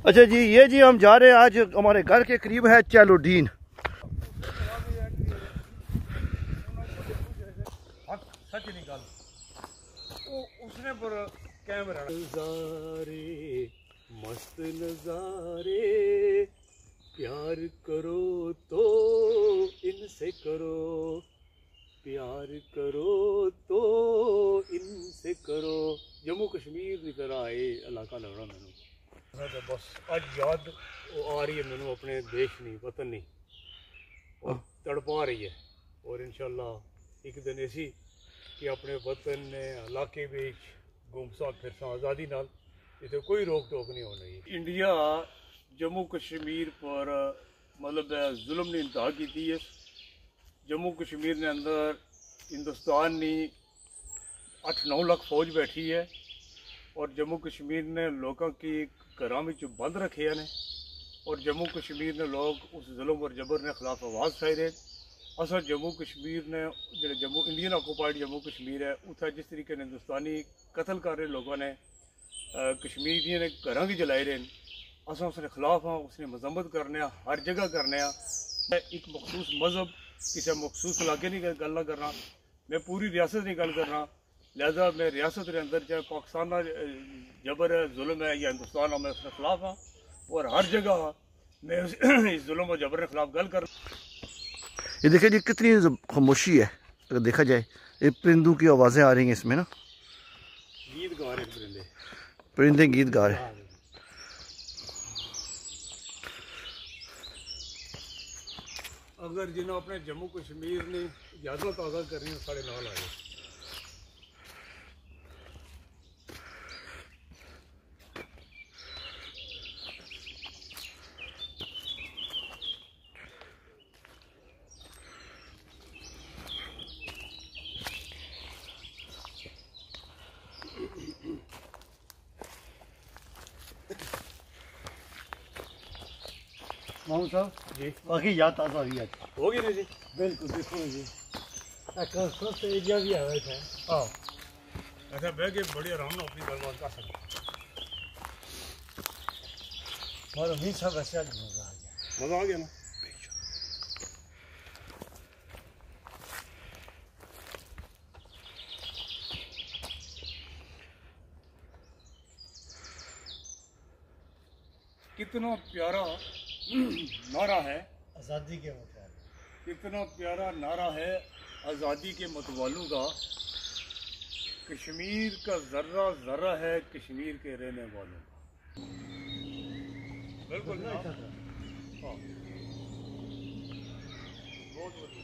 अच्छा जी, ये जी हम जा रहे हैं, आज हमारे घर के करीब है चैलोडीन। सच निकाल उसने पर कैमरा नजारे, मस्त नजारे, प्यार करो तो इनसे करो, प्यार करो तो इनसे करो। जम्मू कश्मीर की तरह ये इलाका लगना मैनू तो बस अज याद आ रही है मैनू अपने देश नहीं वतन नहीं, और तड़पा रही है। और इंशाल्लाह एक दिन ऐसी कि अपने वतन ने इलाके विच घूमसा फिरसा आज़ादी नाल, इसे कोई रोक टोक नहीं होनी। इंडिया जम्मू कश्मीर पर मतलब जुल्म ने इंतहा की है। जम्मू कश्मीर ने अंदर हिंदुस्तान ने 8-9 लाख फौज बैठी है, और जम्मू कश्मीर ने लोगों की घरों में बंद रखे ने, और जम्मू कश्मीर ने लोग उस जुल्म और जबर के खिलाफ आवाज़ उठाई रहे। असल जम्मू कश्मीर ने जो जम्मू इंडियन ऑक्यूपाइड जम्मू कश्मीर है, उत्थे जिस तरीके ने हिंदुस्तानी कत्ल कर रहे लोगों ने कश्मीरियों ने घर की जलाई रहे, अस उसके खिलाफ हाँ, उसने मजम्मत करने हर जगह करने। एक मखसूस मजहब किसी मखसूस इलाके की गल ना करना, मैं पूरी रियासत की गल करना। लिहाजा मैं रियासत के अंदर चाहे पाकिस्तान का जबर है जुल्म है या हिंदुस्तान है, मैं उसके खिलाफ हाँ, और हर जगह मैं इस जुल्म और जबर के खिलाफ गल कर। ये देखिए जी कितनी खामोशी है, अगर देखा जाए ये परिंदों की आवाज़ें आ रही हैं इसमें ना, गीत गा रहे परिंदे, परिंदे गीत गा रहे हैं। अगर जिन्होंने अपने जम्मू कश्मीर ने यादों ताज़ा करनी साढ़े नाल आए। मामू साहब जी बाकी याद ताज़ा हुई है होगी नहीं जी? बिल्कुल बिल्कुल जी। से एरिया भी आया था। हाँ ऐसा बह के बड़ी आराम से अपनी गलबात कर सकते। और अमीर साहब वैसे आज मज़ा आ गया, मज़ा आ गया ना। कितना प्यारा नारा है आज़ादी के मतलब, कितना प्यारा नारा है आज़ादी के मतवालों का। कश्मीर का जर्रा जर्रा है कश्मीर के रहने वालों का। बिल्कुल हाँ। बहुत बढ़िया।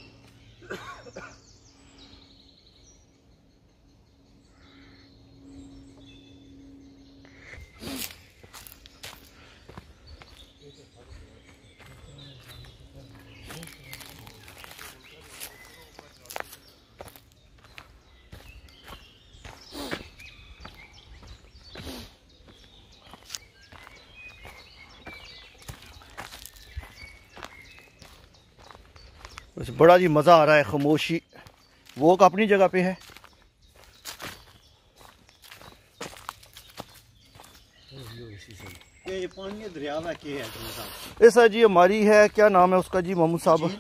वैसे बड़ा जी मज़ा आ रहा है, खामोशी वो अपनी जगह पे है। ये पानी दरिया है कि है ऐसा जी हमारी है, क्या नाम है उसका जी मोहम्मद साहब?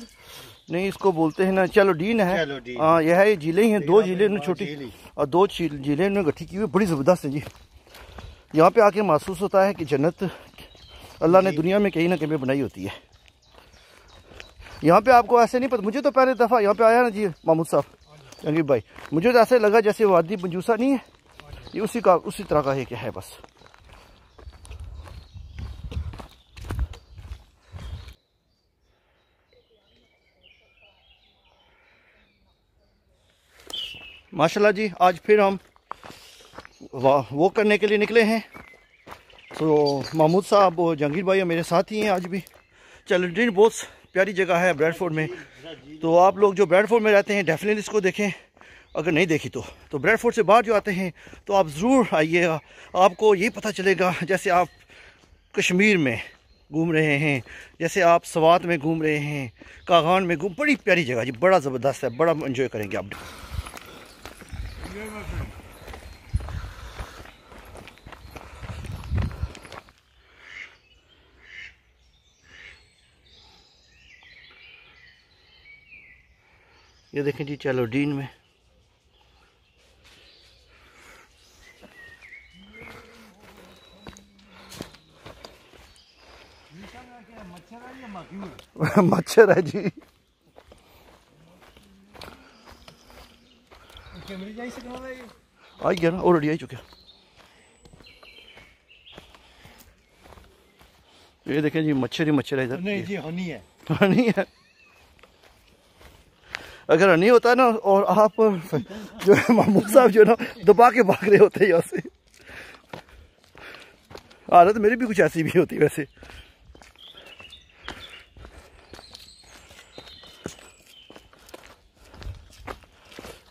नहीं इसको बोलते हैं ना चैलोडीन है। हाँ यह है, ये झीलें ही हैं, 2 झीलें छोटी और 2 झीलें इन्होंने गठी की हुई, बड़ी ज़बरदस्त है जी। यहाँ पे आके महसूस होता है कि जन्नत अल्लाह ने दुनिया में कहीं ना कहीं बनाई होती है। यहाँ पे आपको ऐसे नहीं पता, मुझे तो पहले दफ़ा यहाँ पे आया ना जी महमूद साहब जंगीब भाई, मुझे तो ऐसे लगा जैसे वादी मंजूसा नहीं है, ये उसी तरह का एक है बस। माशाल्लाह जी, आज फिर हम वो करने के लिए निकले हैं। तो महमूद साहब और जंगीर भाई मेरे साथ ही हैं आज भी। चैलोडीन बहुत प्यारी जगह है ब्रैडफोर्ड में, तो आप लोग जो ब्रैडफोर्ड में रहते हैं डेफिनेटली इसको देखें, अगर नहीं देखी तो ब्रैडफोर्ड से बाहर जो आते हैं तो आप ज़रूर आइएगा, आपको ये पता चलेगा जैसे आप कश्मीर में घूम रहे हैं, जैसे आप सवात में घूम रहे हैं, कागान में घूम, बड़ी प्यारी जगह जी, बड़ा ज़बरदस्त है, बड़ा एंजॉय करेंगे आप। ये देखें जी चैलोडीन में मच्छर है जी। आ गया ना, ऑलरेडी आ चुका। ये देखें जी मच्छर ही मच्छर है इधर। नहीं जी हनी है, हनी है। अगर हनी होता ना और आप जो है महमूद साहब जो है ना दबा के भाग रहे होते यहाँ से। हालत मेरी भी कुछ ऐसी भी होती वैसे।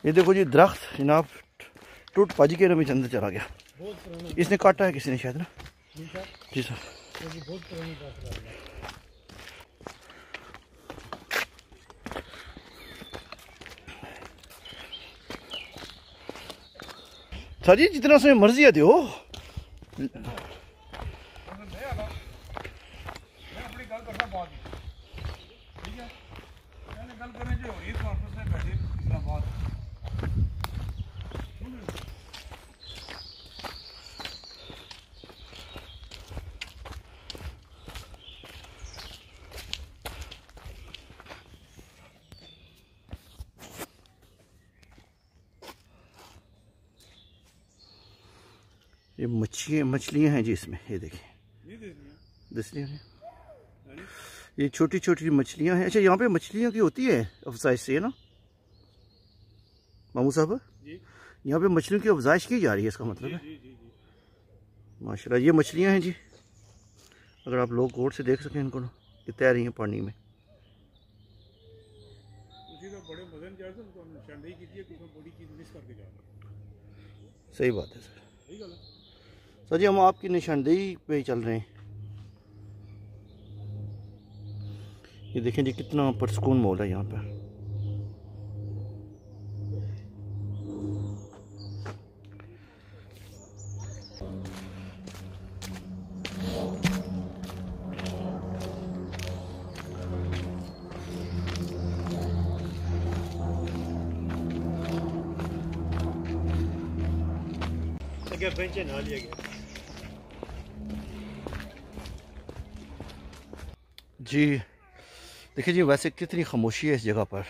ये देखो जी दरख्त जनाब टूट भज के नमी अंदर चला गया। इसने काटा है किसी ने शायद ना। जी सर। बहुत पुरानी बात है। सर जी जितना समय मर्जी है दो। ये मछलियाँ हैं जी इसमें, ये देखिए दिस रही है। ये छोटी छोटी मछलियाँ हैं। अच्छा यहाँ पे मछलियों की होती है अफजाइश से, है ना मामू साहब? यहाँ पे मछलियों की अफजाइश की जा रही है, इसका मतलब है। माशाल्लाह ये मछलियाँ हैं जी, अगर आप लोग गौर से देख सकें इनको, ये तैर रही हैं पानी में। सही बात है सर जी, हम आपकी निशानदेही पे ही चल रहे हैं। ये देखें जी कितना पुरसकून माहौल है यहाँ पर। बेंच ना लिया गया जी। देखिए जी वैसे कितनी खामोशी है इस जगह पर।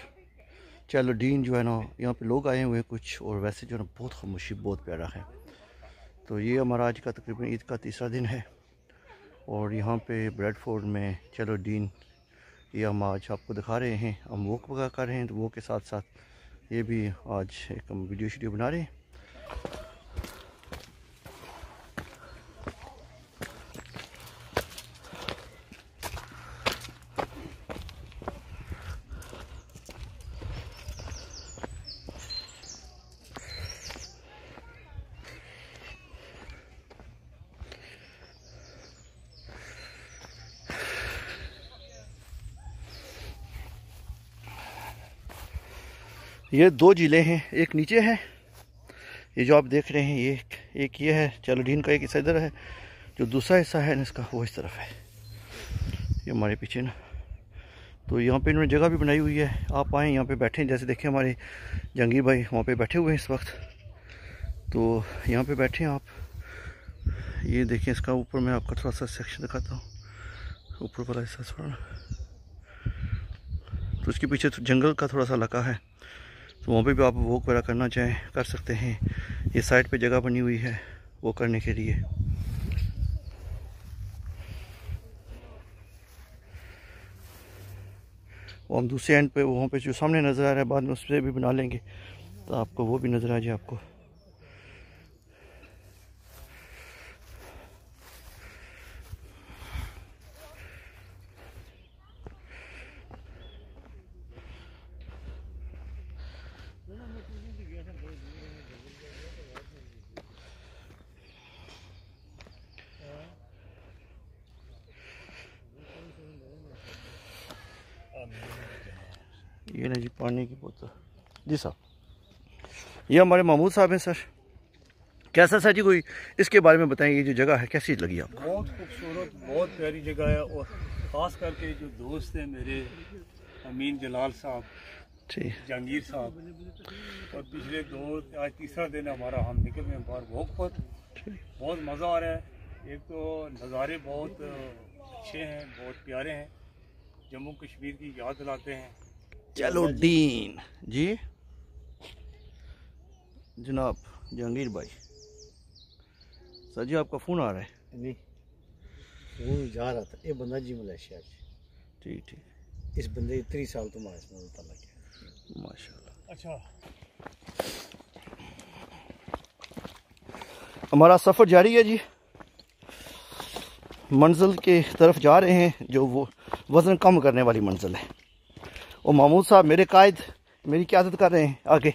चैलोडीन जो है ना, यहाँ पे लोग आए हुए हैं कुछ, और वैसे जो है ना बहुत खामोशी, बहुत प्यारा है। तो ये हमारा आज का तकरीबन ईद का तीसरा दिन है, और यहाँ पे ब्रेडफोर्ड में चैलोडीन ये हम आज आपको दिखा रहे हैं। हम वॉक वगैरह कर रहे हैं, तो वॉक के साथ साथ ये भी आज एक हम वीडियो बना रहे हैं। ये दो झीलें हैं, एक नीचे है, ये जो आप देख रहे हैं, एक ये है चैलोडीन का, एक हिस्सा इधर है, जो दूसरा हिस्सा है इसका वो इस तरफ है, ये हमारे पीछे ना। तो यहाँ पे इन्होंने जगह भी बनाई हुई है, आप आएँ यहाँ पे बैठें। जैसे देखें हमारे जंगीर भाई वहाँ पे बैठे हुए हैं इस वक्त, तो यहाँ पे बैठें आप। ये देखें इसका ऊपर मैं आपका थोड़ा सा सेक्शन दिखाता हूँ, ऊपर वाला हिस्सा थोड़ा, तो उसके पीछे जंगल का थोड़ा सा इलाका है, तो वहाँ पे भी आप वॉक वगैरह करना चाहें कर सकते हैं। ये साइड पे जगह बनी हुई है वो करने के लिए। वो हम दूसरे एंड पे वहाँ पे जो सामने नज़र आ रहा है, बाद में उस पर भी बना लेंगे, तो आपको वो भी नज़र आ जाए आपको। ये ना जी पानी की बोतल। जी साहब, ये हमारे महमूद साहब हैं सर। कैसा सर जी, कोई इसके बारे में बताएं, ये जो जगह है कैसी लगी आपको? बहुत खूबसूरत, बहुत प्यारी जगह है, और ख़ास करके जो दोस्त हैं मेरे अमीन जलाल साहब, ठीक। जहांगीर साहब, और पिछले 2 आज तीसरा दिन है हमारा, हम निकल रहे हैं बाहर वॉक पर। बहुत मज़ा आ रहा है। एक तो नज़ारे बहुत अच्छे हैं, बहुत प्यारे हैं, जम्मू कश्मीर की याद दिलाते हैं। चलो डीन जी जनाब जहांगीर भाई, सर जी आपका फ़ोन आ रहा है? नहीं, वो जा रहा था ये बंदा जी मलेशिया से। ठीक ठीक, इस बंदे 30 साल तो माश में पता लग गया माशाल्लाह। अच्छा, हमारा सफ़र जारी है जी, मंजिल के तरफ जा रहे हैं, जो वो वज़न कम करने वाली मंजिल है। और महमूद साहब मेरे कायद मेरी क़यादत कर रहे हैं आगे।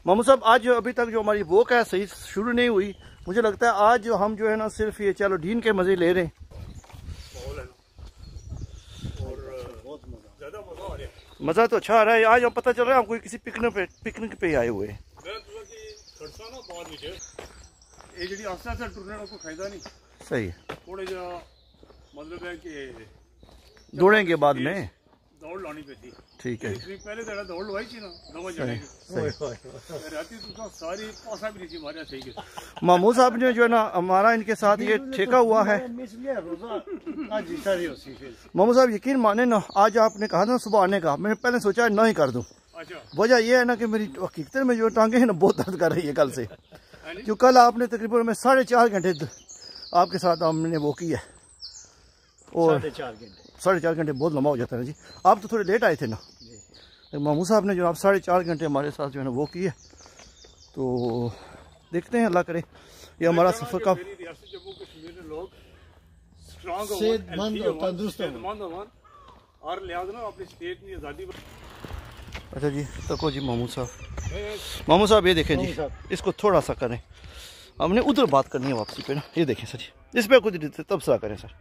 महमूद साहब आज अभी तक जो हमारी वॉक है सही शुरू नहीं हुई। मुझे लगता है आज जो हम जो है ना सिर्फ ये चलो डीन के मज़े ले रहे हैं। माहौल है ना, और बहुत ज़्यादा मज़ा आ रहा है। मज़ा तो अच्छा आ रहा है। आज हम पता चल रहा है हम कोई किसी पिकनिक पे आए हुए हैं। ये जी आस्ते आस्ते टुरने का कोई फायदा नहीं। सही है, थोड़े जा मतलब है कि दौड़ेंगे बाद में। दौड़ लानी पे थी। ठीक है, पहले तो दौड़ लवाई थी ना 9 बजे राती, तो सारी पासा भी नहीं थी हमारे सही के। महमूद साहब ने जो है ना हमारा इनके साथ ये ठेका हुआ है। महमूद साहब यकीन माने ना, आज आपने कहा था सुबह आने का, मैंने पहले सोचा ना ही कर दूं। अच्छा, वजह यह है ना कि मेरी हकीकत में जो टांगे हैं ना बहुत दर्द कर रही है कल से। क्यों कल आपने तकरीबन में 4.5 घंटे आपके साथ हमने वो की है, और 4.5 घंटे बहुत लंबा हो जाता है जी। आप तो थोड़े लेट आए थे ना, महमूद साहब ने जो आप 4.5 घंटे हमारे साथ जो है ना वो की है। तो देखते हैं, अल्लाह करे ये हमारा सफ़र का जम्मू कश्मीर के लोग स्ट्रांग सेहतमंद और तंदुरुस्त और लिहाज ना अपनी स्टेट की आज़ादी। अच्छा जी तको जी महमूद साहब ये देखें जी, इसको थोड़ा सा करें, हमने उधर बात करनी है वापसी पे ना। ये देखें सर जी, इस पर कुछ तब सा करें सर।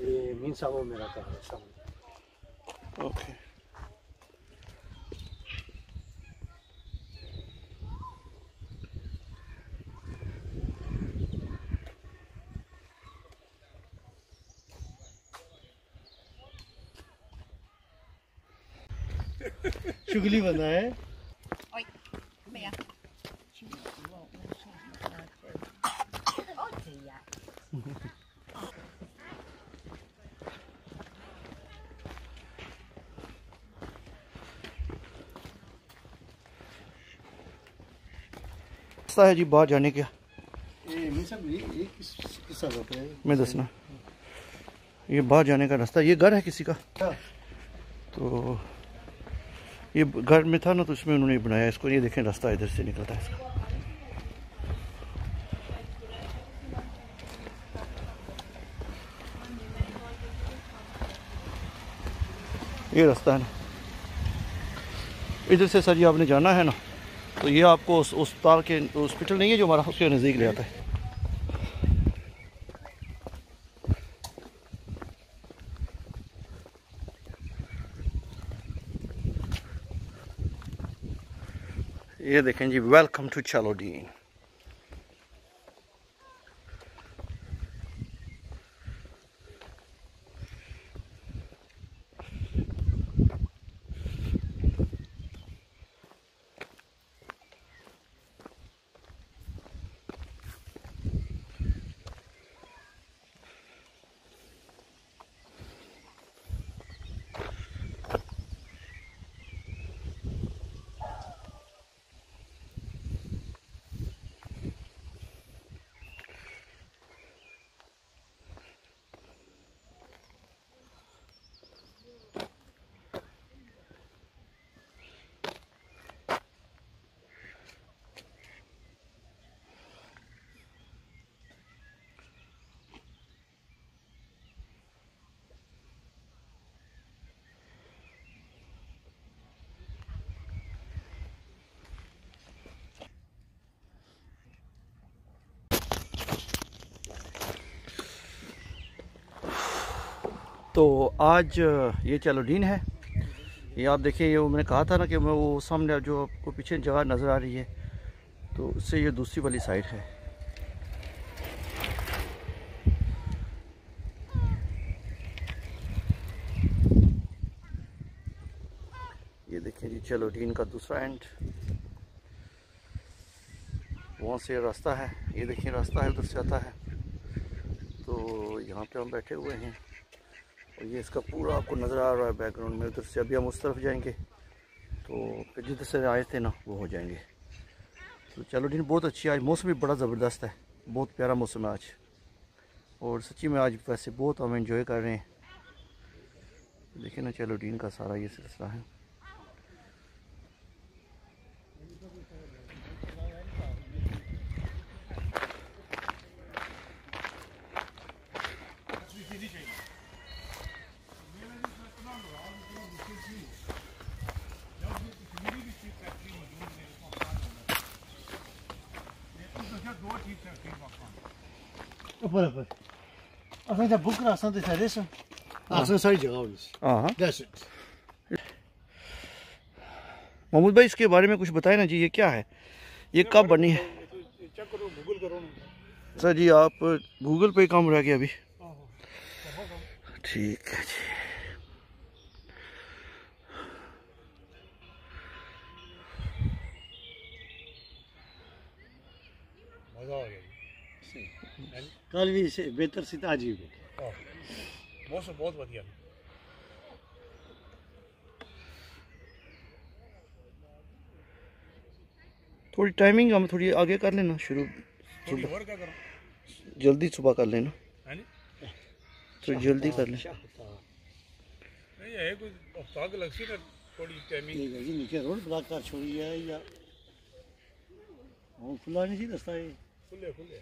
ये मीन साहब मेरा घर है सामने। ओके, शुगली बंदा है। Oi, kom her. Å, Tia. रास्ता है जी बाहर जाने का। ये मीन साहब ये किस सड़क पे है? मैं दसना, ये बाहर जाने का रास्ता, ये घर है किसी का। तो ये घर में था ना, तो उसमें उन्होंने बनाया इसको। ये देखें रास्ता इधर से निकलता है इसका। ये रास्ता है ना, इधर से सर जी आपने जाना है ना, तो ये आपको उस अस्पताल के हॉस्पिटल नहीं है जो हमारा, उसके नज़दीक ले आता है। ये देखें जी, वेलकम टू चालोडीन। तो आज ये चैलोडीन है, ये आप देखिए, ये मैंने कहा था ना कि मैं वो सामने जो आपको पीछे जगह नज़र आ रही है, तो उससे ये दूसरी वाली साइड है। ये देखिए जी चैलोडीन का दूसरा एंड, वहाँ से रास्ता है, ये देखिए रास्ता है उधर से आता है। तो यहाँ पे हम बैठे हुए हैं और ये इसका पूरा आपको नज़र आ रहा है बैकग्राउंड में। उधर से अभी हम उस तरफ जाएंगे तो फिर जिधर से आए थे ना वो हो जाएंगे। तो चैलोडीन बहुत अच्छी है, आज मौसम भी बड़ा ज़बरदस्त है, बहुत प्यारा मौसम है आज, और सच्ची में आज वैसे बहुत हम एंजॉय कर रहे हैं। देखिए ना चैलोडीन का सारा ये सिलसिला है। ऊपर असां जा बुक असां ते सारे सा असां सारी जगह होनी। हाँ दैट्स इट। महमूद भाई इसके बारे में कुछ बताएं ना जी, ये क्या है, ये कब बनी है? चेक करो, गूगल करो ना। सर जी आप गूगल पे काम रह गया अभी? ठीक है जी। मजा आ गया कल भी से बेहतर सी आज भी मौसम बहुत बढ़िया। थोड़ी टाइमिंग हम थोड़ी आगे कर लेना शुरू, थोड़ी और क्या करो, जल्दी सुबह कर लेना, है नी? थोड़ी जल्दी कर लें। नहीं है कोई ताक लगसी ना थोड़ी टाइमिंग। ठीक है जी, नीचे रोड ब्लॉक कर छोड़ी है या वो खुला नहीं सी रास्ता है। खुले खुले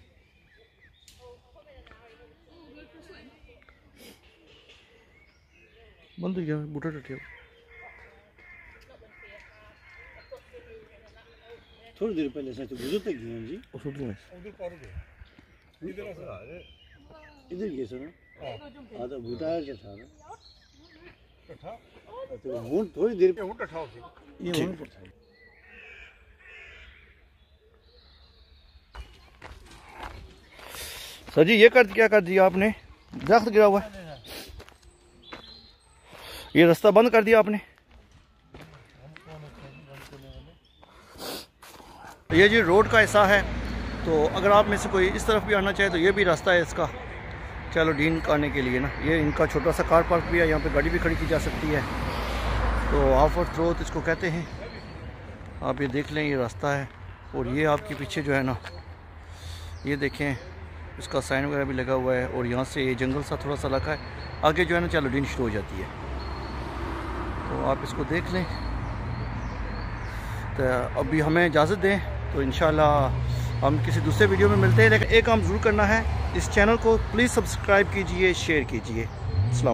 बंद हो गया बूटा टटिया। थोड़ी देर पहले से तो गुजर तक गए हैं जी। उधर पार हो गए, इधर से आ रहे, इधर गए सर। हाँ तो बूटा है था ना टठा, तो हूं थोड़ी देर ये हूं टठा होती ये वहां पर था। सर जी ये क्या कर दिया आपने? दरख्त गिरा हुआ है, ये रास्ता बंद कर दिया आपने। ये जी रोड का हिस्सा है, तो अगर आप में से कोई इस तरफ भी आना चाहे तो ये भी रास्ता है इसका चैलोडीन आने के लिए ना। ये इनका छोटा सा कार पार्क भी है, यहाँ पे गाड़ी भी खड़ी की जा सकती है। तो ऑफ और थ्रोत इसको कहते हैं। आप ये देख लें, ये रास्ता है, और ये आपके पीछे जो है ना, ये देखें इसका साइन वगैरह भी लगा हुआ है, और यहाँ से ये जंगल सा थोड़ा सा इलाका है, आगे जो है ना चैलोडीन शुरू हो जाती है। तो आप इसको देख लें। तो अभी हमें इजाज़त दें, तो इंशाल्लाह हम किसी दूसरे वीडियो में मिलते हैं। लेकिन एक काम ज़रूर करना है, इस चैनल को प्लीज़ सब्सक्राइब कीजिए, शेयर कीजिए।